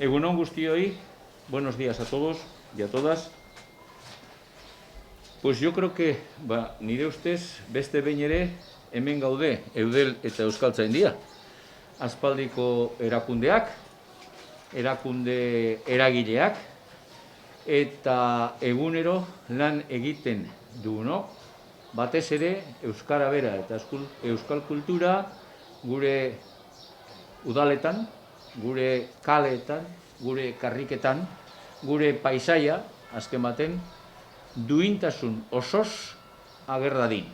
Egunon guztioi, buenos días a todos y a todas. Pues yo creo que, nire ustez, beste behin ere, hemen gaude, Eudel eta Euskaltzaindia. Aspaldiko erakundeak, erakunde eragileak, eta egunero lan egiten dugunok, batez ere Euskara bera eta Euskal kultura gure udaletan, gure kaleetan, gure karriketan, gure paisaia, azken baten, duintasun osoz ager dadin.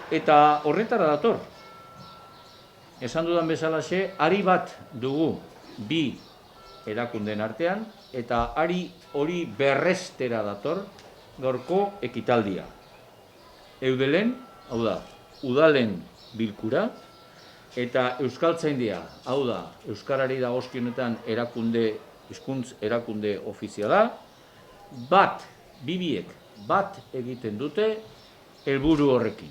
Eta horretara dator. Esan dudan bezalaxe, ari bat dugu bi erakundeen artean, eta ari hori berrestera dator gaurko ekitaldia. Eudelen, hau da, udalen bilkura, eta Euskaltzaindia, hau da, Euskarari dagozkionetan hizkuntz erakunde ofiziala, bibiek bat egiten dute helburu horrekin.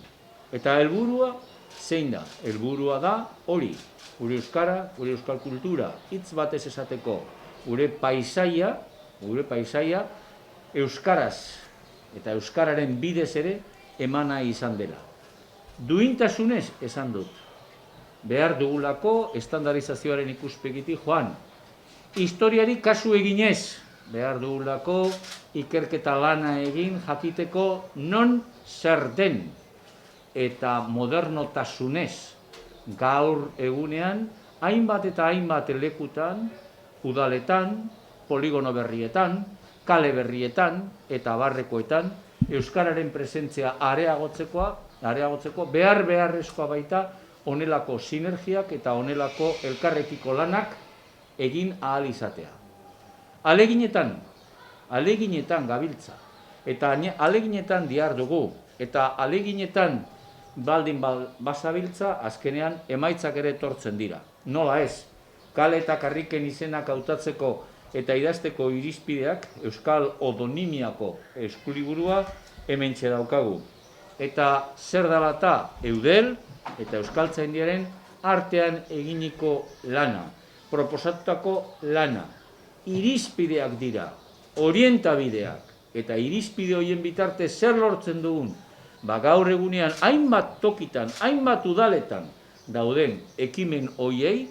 Eta helburua zein da? Helburua da hori, gure Euskara, gure Euskal kultura, hitz batez esateko, gure paisaia, Euskaraz eta Euskararen bidez ere emana izan dela. Duintasunez esan dut. Behar dugulako estandarizazioaren ikuspegitik joan. Historiari kasu eginez, behar dugulako ikerketa lana egin jakiteko non zer den. Eta modernotasunez gaur egunean, hainbat eta hainbat lekutan, udaletan, poligono berrietan, kale berrietan eta barrekoetan, Euskararen presentzia areagotzeko beharrezkoa baita honelako sinergiak eta honelako elkarrekiko lanak egin ahal izatea. Aleginetan gabiltza, eta aleginetan dihar dugu, eta aleginetan baldin bazabiltza, azkenean emaitzak ere etortzen dira. Nola ez, kale eta karriken izenak hautatzeko eta idazteko irizpideak Euskal Odonimiako eskuliburua hementxe daukagu. Eta zer dela eta Eudel eta Euskaltzaindiaren artean eginiko lana, proposatutako lana, irizpideak dira, orientabideak, eta irizpide horien bitarte zer lortzen dugun, gaur egunean hainbat tokitan, hainbat udaletan dauden ekimen horiei,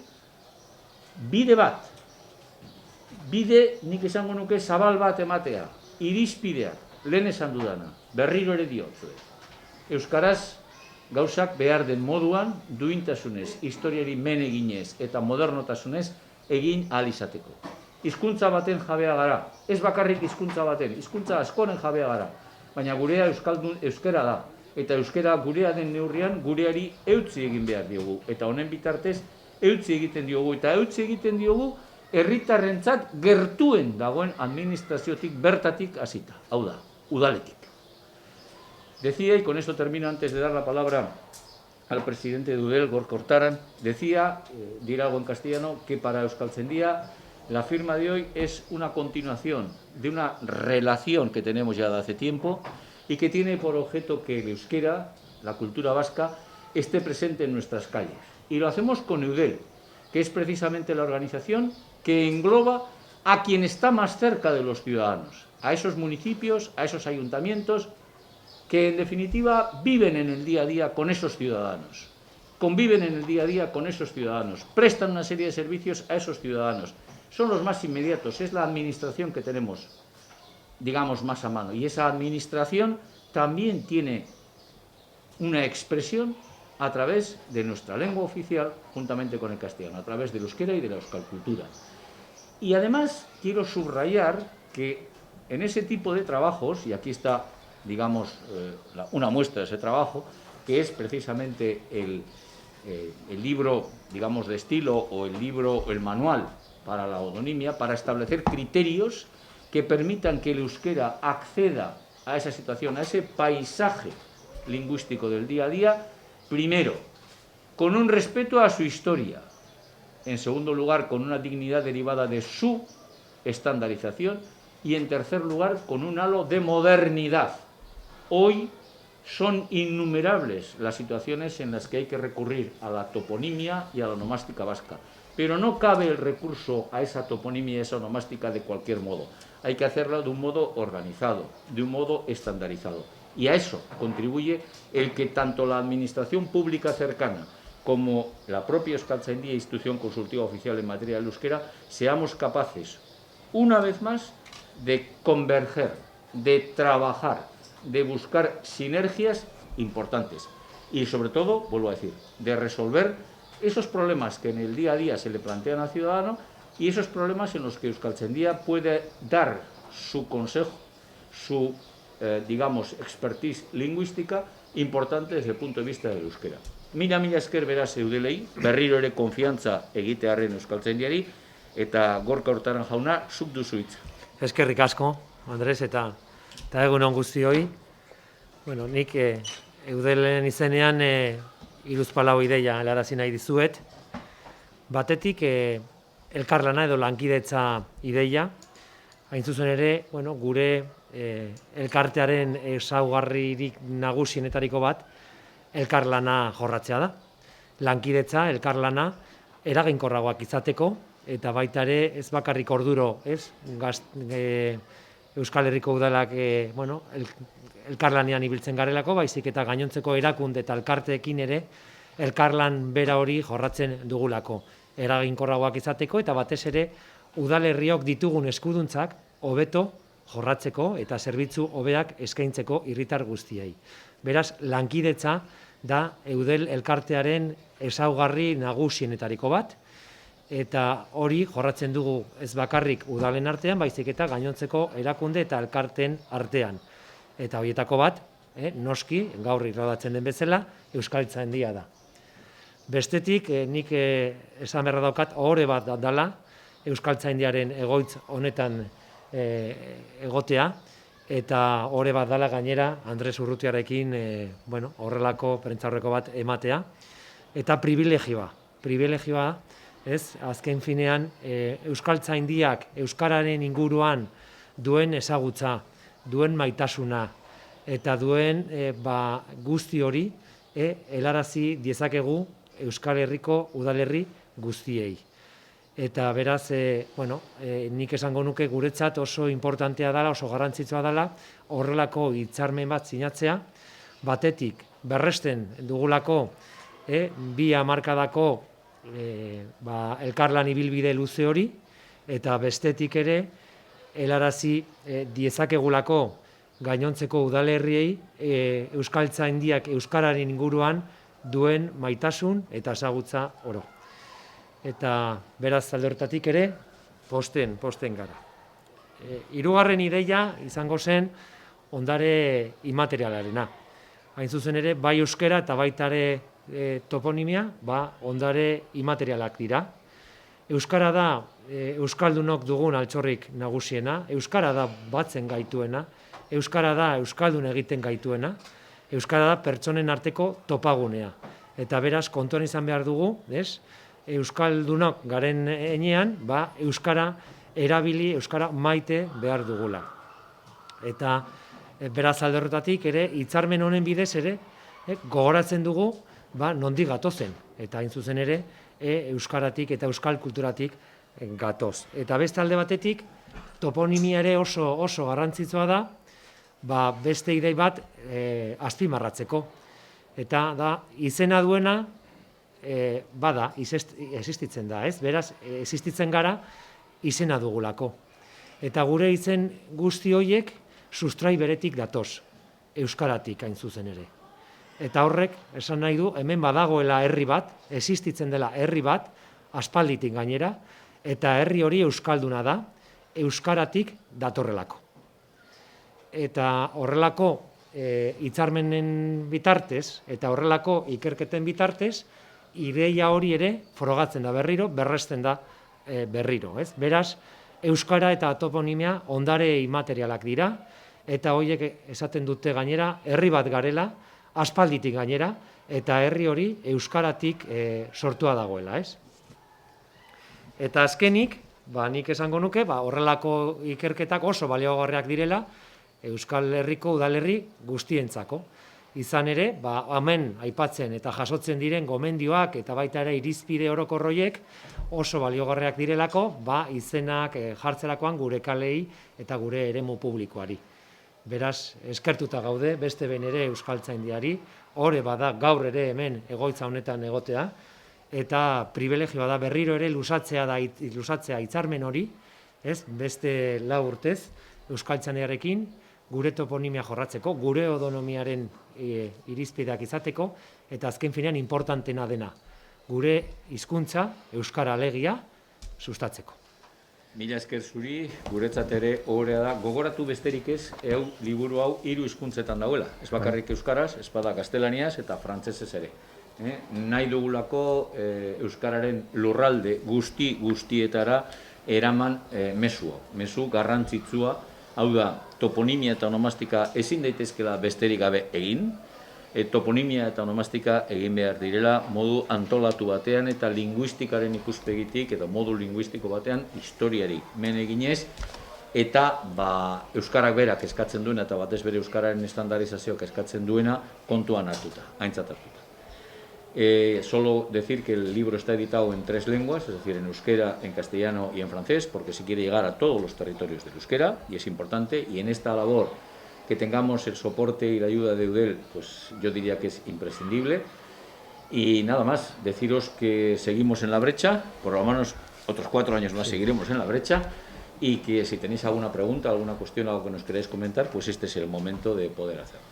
bide nik esango nuke zabal bat ematea, irizpideak, lehen esan dudana, berriro ere diotzu. Euskaraz gauzak behar den moduan, duintasunez, historiari men eginez eta modernotasunez egin ahal izateko. Hizkuntza baten jabea gara, ez bakarrik hizkuntza baten, hizkuntza askoren jabea gara, baina gurea euskara da, eta euskara gurea den neurrian gureari eutzi egin behar diogu, eta honen bitartez eutzi egiten diogu, eta eutzi egiten diogu herritarrentzat gertuen dagoen administraziotik bertatik hasita, hau da, udaletik. Decía, y con esto termino antes de dar la palabra al presidente de Eudel, Gorka Urtaran, decía, dirá algo en castellano, que para Euskaltzaindia la firma de hoy es una continuación de una relación que tenemos ya de hace tiempo y que tiene por objeto que el euskera, la cultura vasca, esté presente en nuestras calles. Y lo hacemos con Eudel, que es precisamente la organización que engloba a quien está más cerca de los ciudadanos, a esos municipios, a esos ayuntamientos, que en definitiva viven en el día a día con esos ciudadanos, conviven en el día a día con esos ciudadanos, prestan una serie de servicios a esos ciudadanos. Son los más inmediatos, es la administración que tenemos, digamos, más a mano. Y esa administración también tiene una expresión a través de nuestra lengua oficial, juntamente con el castellano, a través del euskera y de la euskal cultura. Y además quiero subrayar que en ese tipo de trabajos, y aquí está, digamos, una muestra de ese trabajo, que es precisamente el libro, digamos, de estilo o el manual para la odonimia, para establecer criterios que permitan que el euskera acceda a esa situación, a ese paisaje lingüístico del día a día, primero, con un respeto a su historia, en segundo lugar, con una dignidad derivada de su estandarización y, en tercer lugar, con un halo de modernidad. Hoy son innumerables las situaciones en las que hay que recurrir a la toponimia y a la onomástica vasca. pero no cabe el recurso a esa toponimia, esa onomástica de cualquier modo. Hay que hacerla de un modo organizado, de un modo estandarizado. Y a eso contribuye el que tanto la administración pública cercana como la propia Euskaltzaindia, institución consultiva oficial en materia del euskera, seamos capaces, una vez más, de converger, de trabajar, de buscar sinergias importantes y, sobre todo, vuelvo a decir, de resolver esos problemas que en el día a día se le plantean al ciudadano y esos problemas en los que Euskaltzaindia puede dar su consejo, su, digamos, expertise lingüística importante desde el punto de vista del euskera. Mila esker beraz eudelei, berriro ere konfiantza egitearren Euskaltzaindiari, eta Gorka Urtaran jauna, zuk duzu hitza. Eskerrik asko, Andres, eta egun on guztioi. Bueno, nik eudelen izenean hiruzpalau ideia helarazi nahi dizuet. Batetik, elkarlana edo lankidetza ideia. Hain zuzen ere, bueno, gure elkartearen ezaugarririk nagusienetariko bat, elkarlana jorratzea da. Lankidetza, elkarlana, eraginkorragoak izateko, eta baita ere ez bakarrik orduro, ez? Euskal Herriko udalak, bueno, elkarlanean ibiltzen garelako, baizik eta gainontzeko erakunde eta elkarteekin ere elkarlan bera hori jorratzen dugulako. Eraginkorragoak izateko eta batez ere udalerriok ditugun eskuduntzak hobeto jorratzeko eta zerbitzu hobeak eskaintzeko herritar guztiei. Beraz, lankidetza da eudel elkartearen ezaugarri nagusienetariko bat, eta hori jorratzen dugu ez bakarrik udalen artean, baizik eta gainontzeko erakunde eta elkarteen artean. Eta horietako bat, noski, gaur irradatzen den bezala, Euskaltzaindia da. Bestetik, nik esan beharra daukat, ohore bat dela Euskaltzaindiaren egoitz honetan egotea, eta ohore bat dela gainera Andres Urrutiarekin horrelako prentsaurreko bat ematea, eta privilegioa, ez, azken finean, Euskaltzaindiak euskararen inguruan duen ezagutza, duen maitasuna eta duen guzti hori helarazi diezakegu Euskal Herriko udalerri guztiei. Eta beraz, nik esango nuke guretzat oso importantea dela, oso garrantzitsua dela, horrelako hitzarmen bat sinatzea, batetik berresten dugulako bi hamarkadako elkarlan ibilbide luze hori, eta bestetik ere helarazi diezakegulako gainontzeko udalerriei Euskaltzaindiak euskararen inguruan duen maitasun eta ezagutza oro. Eta beraz alde horretatik ere posten gara. Hirugarren ideia izango zen ondare imaterialarena. Hain zuzen ere, bai euskera eta baita ere toponimia, ondare imaterialak dira. Euskara da euskaldunok dugun altxorrik nagusiena, euskara da batzen gaituena, euskara da euskaldun egiten gaituena, euskara da pertsonen arteko topagunea. Eta beraz, kontuan izan behar dugu, euskaldunok garen enean, euskara erabili, euskara maite behar dugula. Eta beraz alde horretatik ere, hitzarmen honen bidez ere, gogoratzen dugu, nondik gatozen. Eta hain zuzen ere, euskaratik eta euskal kulturatik gatoz. Eta beste alde batetik, toponimia ere oso garrantzitsua da, beste idei bat azpimarratzeko. Eta da, izena duena, bada, existitzen da, ez? Beraz, existitzen gara, izena dugulako. Eta gure izen guzti horiek sustrai beretik datoz, euskaratik hain zuzen ere. Eta horrek, esan nahi du, hemen badagoela herri bat, existitzen dela herri bat, aspalditik gainera, eta herri hori euskalduna da, euskaratik datorrelako. Eta horrelako hitzarmenen bitartez, eta horrelako ikerketen bitartez, ideia hori ere frogatzen da berriro, berresten da berriro. Beraz, euskara eta toponimia ondare imaterialak dira, eta horiek esaten dute gainera, herri bat garela, aspalditik gainera, eta herri hori euskaratik sortua dagoela. Eta azkenik, nik esango nuke, horrelako ikerketak oso baliogarriak direla, Euskal Herriko udalerri guztientzako. Izan ere, hemen aipatzen eta jasotzen diren gomendioak eta baita ere irizpide orokorroiek oso baliogarriak direlako, izenak jartzerakoan gure kalei eta gure eremu publikoari. Beraz, eskertuta gaude, beste behin ere Euskaltzaindiari, hore bada gaur ere hemen egoitza honetan egotea, eta privilegioa da berriro ere luzatzea hitzarmen hori, beste 4 urtez Euskaltzaindiarekin, gure toponimia jorratzeko, gure autonomiaren irizpideak izateko, eta azken finean importantena dena, gure hizkuntza, euskara alegia, sustatzeko. Mila esker zuri, guretzat ere ohorea da, gogoratu besterik ez, liburu hau 3 hizkuntzetan dauela. Ez bakarrik euskaraz, ez bada gaztelaniaz eta frantsesez ere. Nahi dugulako euskararen lurralde guztietara eraman mezu garrantzitsua, hau da, toponimia eta onomastika ezin daitezkela besterik gabe egin, toponimia eta onomastika egin behar direla modu antolatu batean eta linguistikaren ikuspegitik edo modu linguistiko batean historiari men eginez, eta euskarak berak eskatzen duena eta batez bere euskararen estandarizazioak eskatzen duena kontuan hartuta, aintzat hartuta. Solo decir que el libro está editado en 3 lenguas, es decir, en euskera, en castellano y en francés, porque se quiere llegar a todos los territorios del euskera, y es importante, y en esta labor que tengamos el soporte y la ayuda de Eudel, pues yo diría que es imprescindible. Y nada más, deciros que seguimos en la brecha, por lo menos otros 4 años más seguiremos en la brecha, y que si tenéis alguna pregunta, alguna cuestión, algo que nos queráis comentar, pues este es el momento de poder hacerlo.